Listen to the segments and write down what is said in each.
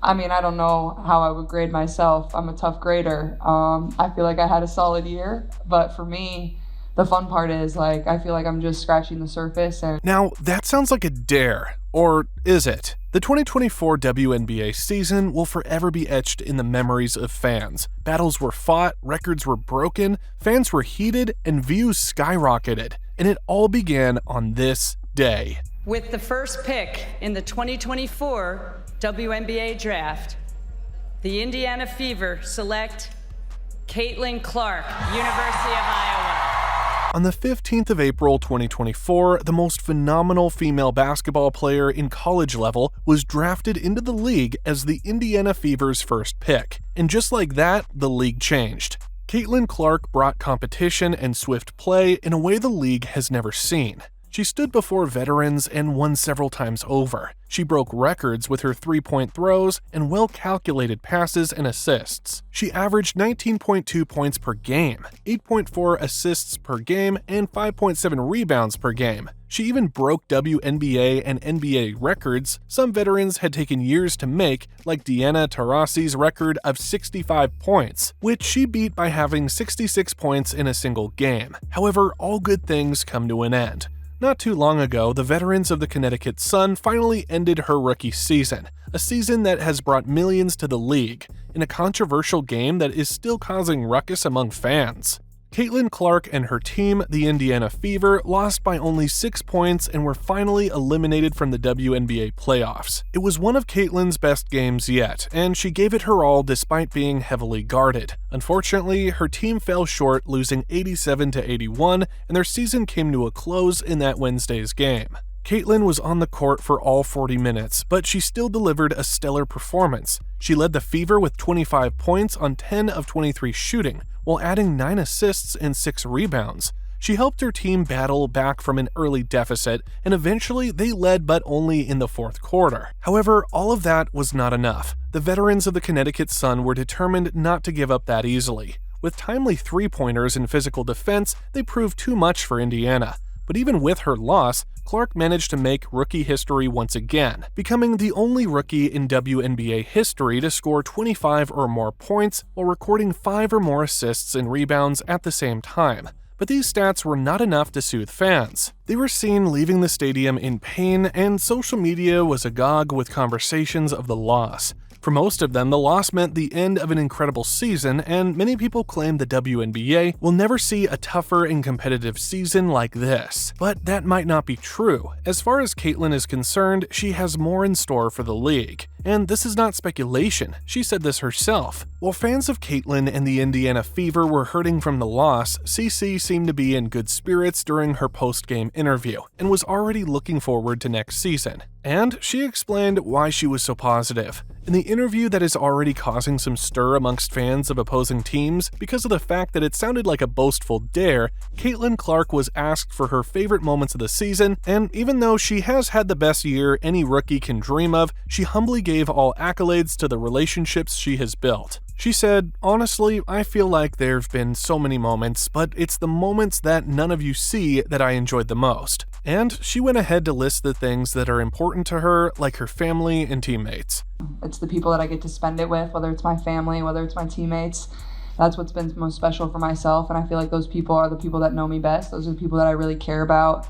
I mean, I don't know how I would grade myself. I'm a tough grader. I feel like I had a solid year, but for me, the fun part is like I feel like I'm just scratching the surface. And Now, that sounds like a dare, or is it? The 2024 WNBA season will forever be etched in the memories of fans. Battles were fought, records were broken, fans were heated, and views skyrocketed. And it all began on this day. With the first pick in the 2024 WNBA draft, the Indiana Fever select Caitlin Clark, University of Iowa. On the 15th of April 2024, the most phenomenal female basketball player in college level was drafted into the league as the Indiana Fever's first pick. And just like that, the league changed. Caitlin Clark brought competition and swift play in a way the league has never seen. She stood before veterans and won several times over. She broke records with her three-point throws and well-calculated passes and assists. She averaged 19.2 points per game, 8.4 assists per game, and 5.7 rebounds per game. She even broke WNBA and NBA records some veterans had taken years to make, like Diana Taurasi's record of 65 points, which she beat by having 66 points in a single game. However, all good things come to an end. Not too long ago, the veterans of the Connecticut Sun finally ended her rookie season, a season that has brought millions to the league, in a controversial game that is still causing ruckus among fans. Caitlin Clark and her team, the Indiana Fever, lost by only 6 points and were finally eliminated from the WNBA playoffs. It was one of Caitlin's best games yet, and she gave it her all despite being heavily guarded. Unfortunately, her team fell short, losing 87-81, and their season came to a close in that Wednesday's game. Caitlin was on the court for all 40 minutes, but she still delivered a stellar performance. She led the Fever with 25 points on 10 of 23 shooting, while adding 9 assists and 6 rebounds. She helped her team battle back from an early deficit, and eventually they led but only in the fourth quarter. However, all of that was not enough. The veterans of the Connecticut Sun were determined not to give up that easily. With timely three-pointers and physical defense, they proved too much for Indiana. But even with her loss, Clark managed to make rookie history once again, becoming the only rookie in WNBA history to score 25 or more points while recording 5 or more assists and rebounds at the same time. But these stats were not enough to soothe fans. They were seen leaving the stadium in pain, and social media was agog with conversations of the loss. For most of them, the loss meant the end of an incredible season, and many people claim the WNBA will never see a tougher and competitive season like this. But that might not be true. As far as Caitlin is concerned, she has more in store for the league. And this is not speculation, she said this herself. While fans of Caitlin and the Indiana Fever were hurting from the loss, CC seemed to be in good spirits during her post-game interview, and was already looking forward to next season. And she explained why she was so positive. In the interview that is already causing some stir amongst fans of opposing teams because of the fact that it sounded like a boastful dare, Caitlin Clark was asked for her favorite moments of the season, and even though she has had the best year any rookie can dream of, she humbly gave all accolades to the relationships she has built. She said, "Honestly, I feel like there've been so many moments, but it's the moments that none of you see that I enjoyed the most." And she went ahead to list the things that are important to her, like her family and teammates. it's the people that I get to spend it with, whether it's my family, whether it's my teammates. That's what's been most special for myself, and I feel like those people are the people that know me best. Those are the people that I really care about.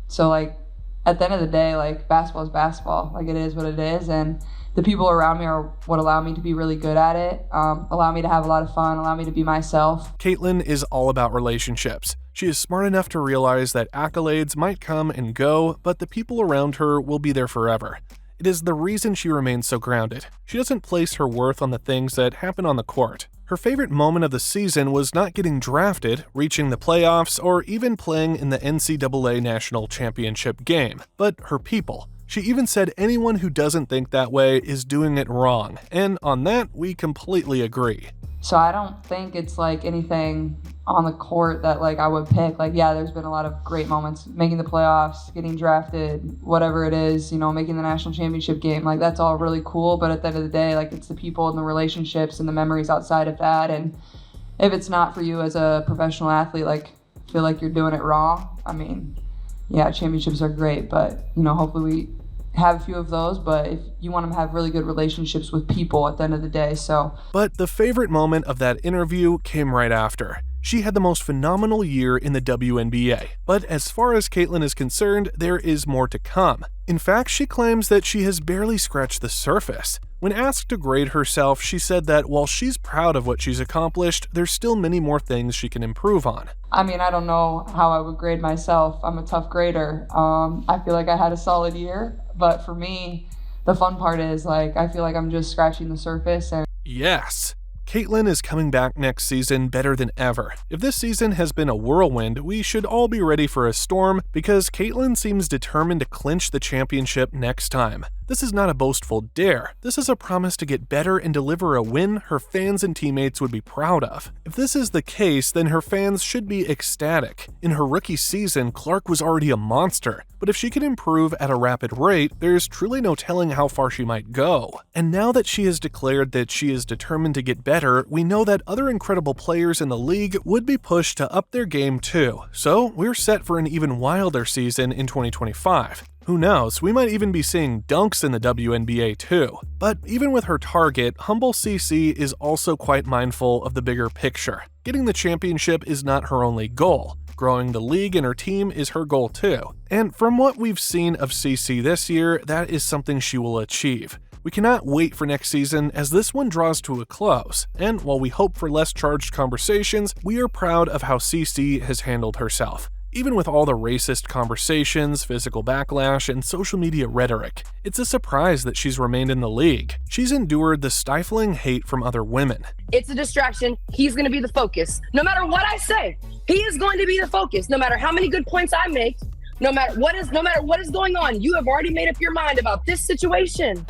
So like at the end of the day, like basketball is basketball. Like it is what it is, and the people around me are what allow me to be really good at it, allow me to have a lot of fun, allow me to be myself. Caitlin is all about relationships. She is smart enough to realize that accolades might come and go, but the people around her will be there forever. It is the reason she remains so grounded. She doesn't place her worth on the things that happen on the court. Her favorite moment of the season was not getting drafted, reaching the playoffs, or even playing in the NCAA National Championship game, but her people. She even said anyone who doesn't think that way is doing it wrong, and on that, we completely agree. So I don't think it's like anything on the court that like I would pick. Like, yeah, there's been a lot of great moments, making the playoffs, getting drafted, whatever it is, you know, making the national championship game. Like that's all really cool, but at the end of the day, like it's the people and the relationships and the memories outside of that. And if it's not for you as a professional athlete, like feel like you're doing it wrong. I mean, yeah, championships are great, but you know, hopefully we have a few of those, but if you want to have really good relationships with people at the end of the day. But the favorite moment of that interview came right after. She had the most phenomenal year in the WNBA, but as far as Caitlin is concerned, there is more to come. In fact, she claims that she has barely scratched the surface. When asked to grade herself, she said that while she's proud of what she's accomplished, there's still many more things she can improve on. I mean, I don't know how I would grade myself. I'm a tough grader. I feel like I had a solid year, but for me, the fun part is I feel like I'm just scratching the surface. And yes. Caitlin is coming back next season better than ever. If this season has been a whirlwind, we should all be ready for a storm because Caitlin seems determined to clinch the championship next time. This is not a boastful dare. This is a promise to get better and deliver a win her fans and teammates would be proud of. If this is the case, then her fans should be ecstatic. In her rookie season, Clark was already a monster, but if she can improve at a rapid rate, there's truly no telling how far she might go. And now that she has declared that she is determined to get better, we know that other incredible players in the league would be pushed to up their game too. So we're set for an even wilder season in 2025. Who knows, we might even be seeing dunks in the WNBA too. But even with her target, humble CC is also quite mindful of the bigger picture. Getting the championship is not her only goal. Growing the league and her team is her goal too. And from what we've seen of CC this year, that is something she will achieve. We cannot wait for next season as this one draws to a close, and while we hope for less charged conversations, we are proud of how CC has handled herself. Even with all the racist conversations, physical backlash, and social media rhetoric, it's a surprise that she's remained in the league. She's endured the stifling hate from other women. It's a distraction. He's going to be the focus. No matter what I say, he is going to be the focus. No matter how many good points I make, no matter what is going on, you have already made up your mind about this situation.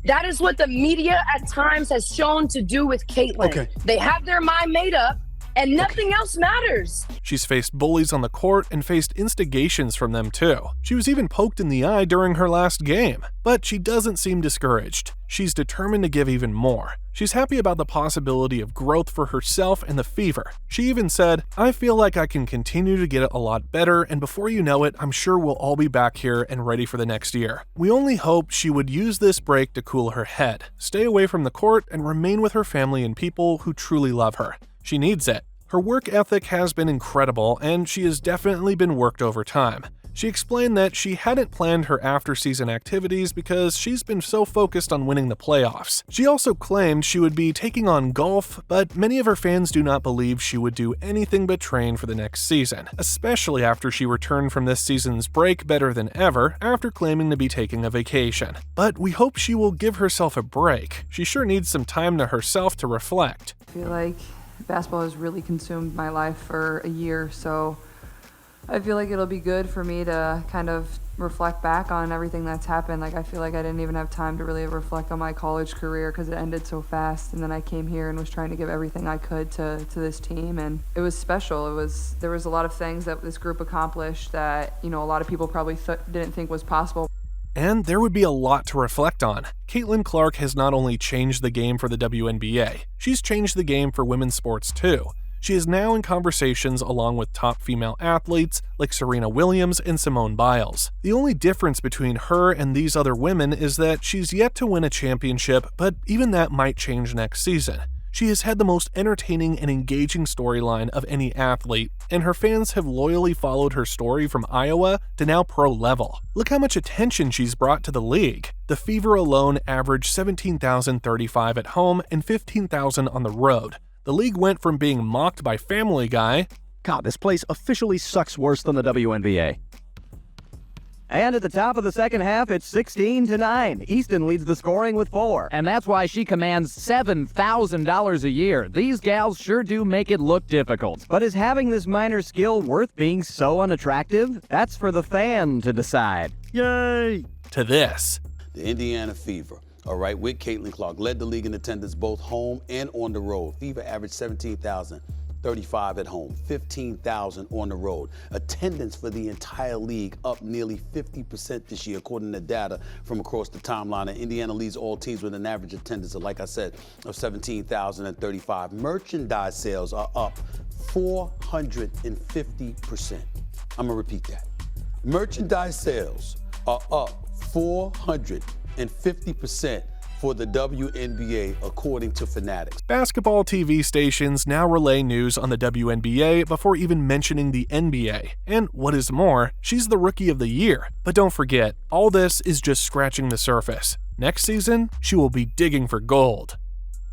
That is what the media at times has shown to do with Caitlin. Okay. They have their mind made up, and nothing else matters. She's faced bullies on the court and faced instigations from them too. She was even poked in the eye during her last game. But she doesn't seem discouraged. She's determined to give even more. She's happy about the possibility of growth for herself and the Fever. She even said, "I feel like I can continue to get a lot better, and before you know it, I'm sure we'll all be back here and ready for the next year." We only hope she would use this break to cool her head, stay away from the court, and remain with her family and people who truly love her. She needs it. Her work ethic has been incredible, and she has definitely been worked over time. She explained that she hadn't planned her after-season activities because she's been so focused on winning the playoffs. She also claimed she would be taking on golf, but many of her fans do not believe she would do anything but train for the next season, especially after she returned from this season's break better than ever after claiming to be taking a vacation. But we hope she will give herself a break. She sure needs some time to herself to reflect. I feel like basketball has really consumed my life for a year, so I feel like it'll be good for me to kind of reflect back on everything that's happened. I feel like I didn't even have time to really reflect on my college career because it ended so fast, and then I came here and was trying to give everything I could to this team, and it was special. There was a lot of things that this group accomplished that, a lot of people probably didn't think was possible. And there would be a lot to reflect on. Caitlin Clark has not only changed the game for the WNBA, she's changed the game for women's sports too. She is now in conversations along with top female athletes like Serena Williams and Simone Biles. The only difference between her and these other women is that she's yet to win a championship, but even that might change next season. She has had the most entertaining and engaging storyline of any athlete, and her fans have loyally followed her story from Iowa to now pro level. Look how much attention she's brought to the league. The Fever alone averaged 17,035 at home and 15,000 on the road. The league went from being mocked by Family Guy. God, this place officially sucks worse than the WNBA. And at the top of the second half, it's 16-9. Easton leads the scoring with 4. And that's why she commands $7,000 a year. These gals sure do make it look difficult. But is having this minor skill worth being so unattractive? That's for the fan to decide. Yay! To this. The Indiana Fever, all right, with Caitlin Clark, led the league in attendance both home and on the road. Fever averaged 17,035 at home, 15,000 on the road. Attendance for the entire league up nearly 50% this year, according to data from across the timeline. And Indiana leads all teams with an average attendance of, like I said, of 17,035. Merchandise sales are up 450%. I'm gonna repeat that. Merchandise sales are up 450% for the WNBA, according to Fanatics. Basketball TV stations now relay news on the WNBA before even mentioning the NBA. And what is more, she's the Rookie of the Year. But don't forget, all this is just scratching the surface. Next season, she will be digging for gold.